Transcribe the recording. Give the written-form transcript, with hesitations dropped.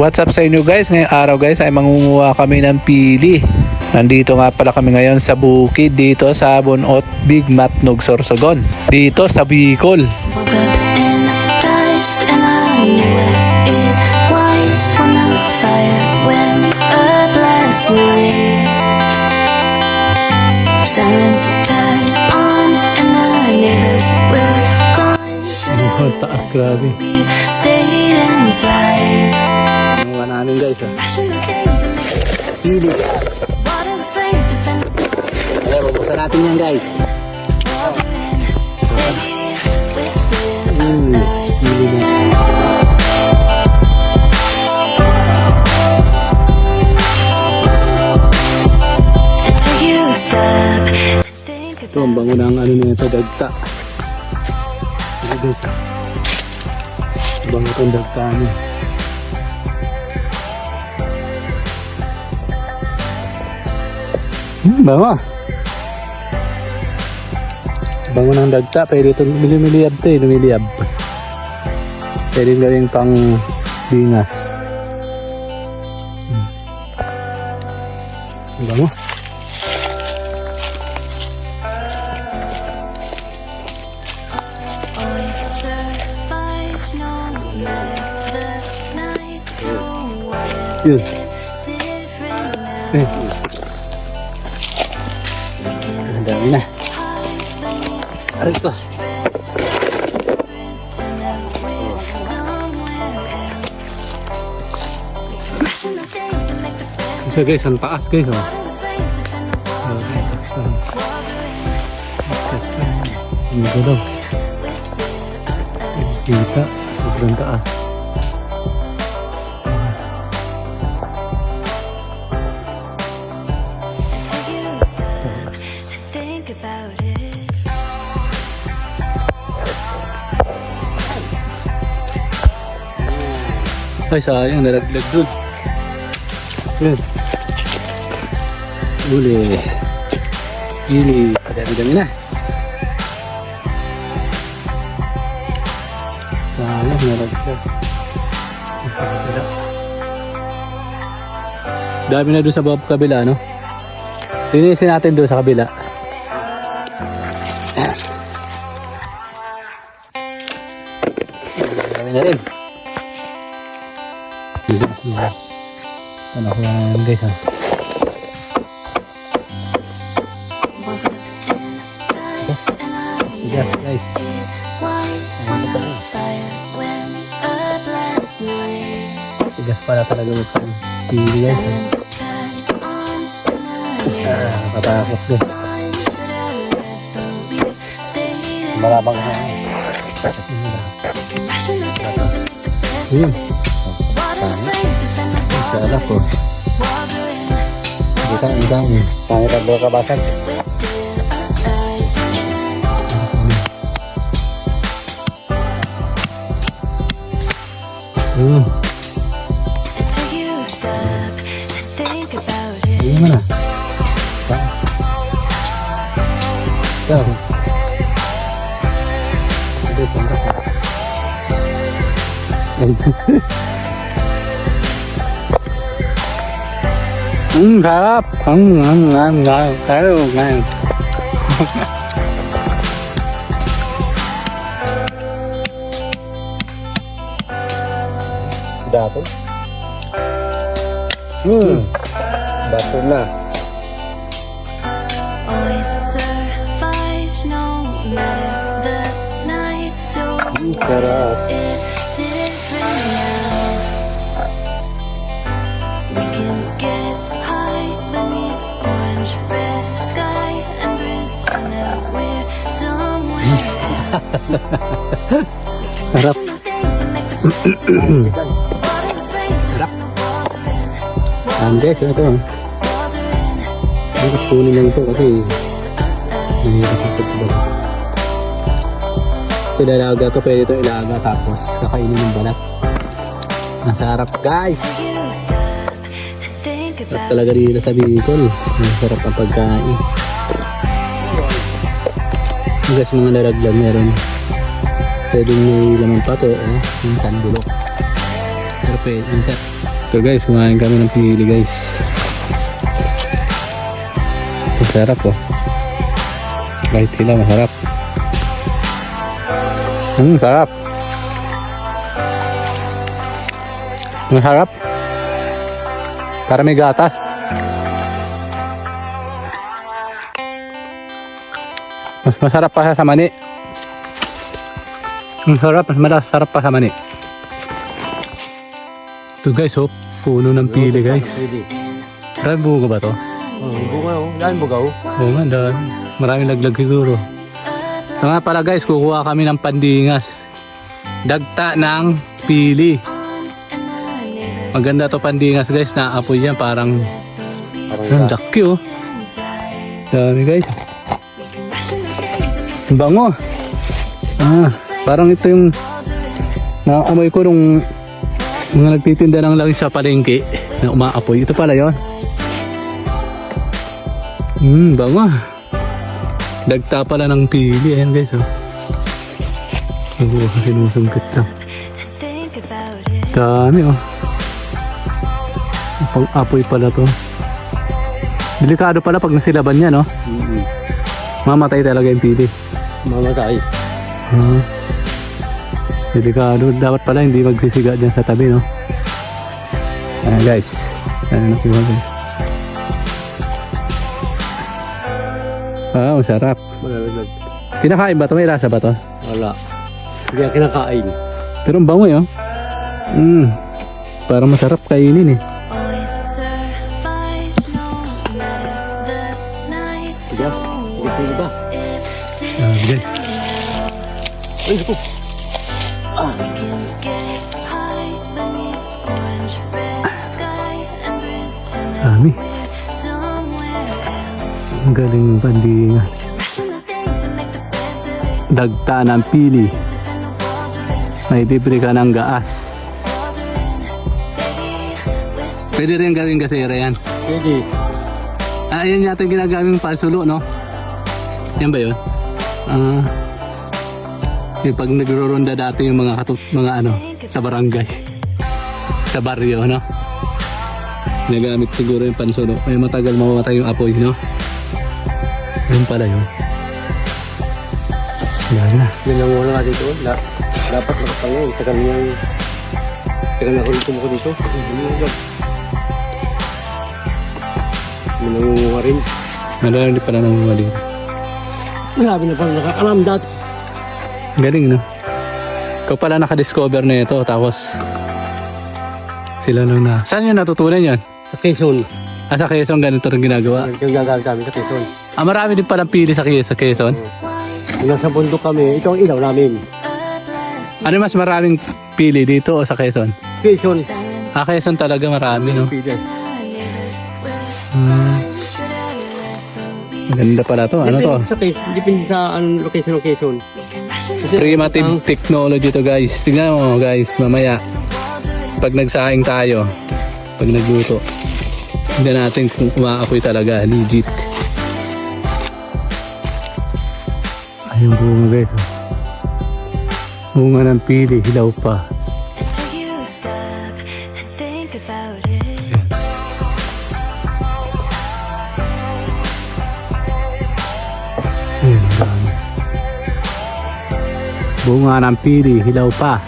What's up sa inyo guys? Ngayong araw guys ay mangunguha kami ng pili. Nandito nga pala kami ngayon sa bukid dito sa Bonot, Big Matnog, Sorsogon. Dito sa Bicol. Oh, taas, grabe. Mga namin guys Sili. Ayan, mabusan natin yan guys. Sili na. Ito ang bango ng ano nito, dagta. Ito guys, bango itong dagta niya. Bango. Bango ng dagta. Pwede itong lumiliyab ito eh. Lumiliyab. Pwede gawing pang bingas. Bango. Yun. Ang dami na. Aray ko. So guys, ang taas guys oh. Ang ganda. Kita, sobrang taas. Ay, sayang, nalaglag dun. Yun. Uli. Ili. Dami-dami na. Sayang, nalaglag. Dami na dun sa bawang kabila, no? Linisin natin dun sa kabila. Dami na rin. Ano ko yan guys ha. Yes guys. Tigas pala talaga ito. Pili guys. Katakot guys. Marabang ha. Yun. Salah po. Isang pangit ang kabasan. Ini mana? Jauh. Ada contoh. Sarap. Sarap. Dato. Dato na. Sarap. Sarap. Sarap. Guys, ito. Kunin lang ito kasi ito dalaga to, pwede ito ilaga tapos kakainin ng balat. Masarap guys. At talaga rin sa Bicol. Masarap ang pagkain. Guys, mga naraglag meron. Pwedeng may laman pa to, minsan bulok. Pero pwede, minsan Ito guys, kumain kami ng pili guys. Masarap oh. Kahit sila masarap. Sarap. Masarap. Para may gatas. Mas masarap pa sa mani. Masarap pa sa mani. Ito guys, oh, puno ng pili guys. Maraming bunga ba to? Bunga oh. Yan bunga oh. Oo nga, dami. Maraming laglag siguro. So nga pala guys, kukuha kami ng pandingas. Dagta ng pili. Maganda to pandingas guys, naapoy yan parang daki oh. Dami guys. Bango. Parang ito yung naamoy ko nung mga nagtitinda ng langis sa palengke na umaapoy. Ito pala yun. Bango. Dagta pala ng pili. Ayan guys oh. Sinusungkit lang. Dami oh. Pang-apoy pala to. Delikado pala pag nasilaban yan no. Mamatay talaga yung pili. Mamatay. Delikado. Dapat pala hindi magsisiga dyan sa tabi no. Ayan guys. Ayan natin guys. Masarap. Malalaglag. Kinakain ba ito? May lasa ba ito? Wala. Hindi ang kinakain. Pero ang bango yun. Parang masarap kainin eh. Tigas. Tigas ba? Guys. Ay, ito. Dami. Ang galing ng pandingas. Dagta ng pili. May libre ka ng gaas. Pwede rin gawing gasera yan. Pwede. Ayan yata yung ginagaming pansulo no? Yan ba yun? Yung pag nagro-ronda dati yung mga ano sa barangay. Sa baryo no? Nagamit siguro yung pansulo. Kaya matagal mamamatay yung apoy no? Yun pala yun. Yan na. Yan ang wala nga dito. Dapat nakapangay. Tagal na ulit mo ko dito. Nangunga rin. Nalala di pala nangunga dito. Marami na pala nakakalam dati. Galing no? Ikaw pala nakadiscover na ito. Tapos sila lang na. Saan yun natutunan yan? Sa Quezon. Sa Quezon ganito rin ginagawa. Yung gagamit kami sa Quezon. Marami din palang pili sa Quezon. Yung nasa bundok kami, ito ang ilaw namin. Ano mas maraming pili dito o sa Quezon? Quezon. Quezon talaga marami no? Pili. Ganda pala to. Ano to? Depende sa location ng Quezon. Primitive technology to guys. Tingnan mo guys, mamaya pag nagsaing tayo, pag nagluto, tingnan natin kung umaapoy talaga, legit. Ayun bunga guys. Bunga ng pili, hilaw pa. Ayun, dami. Bunga ng pili, hilaw pa.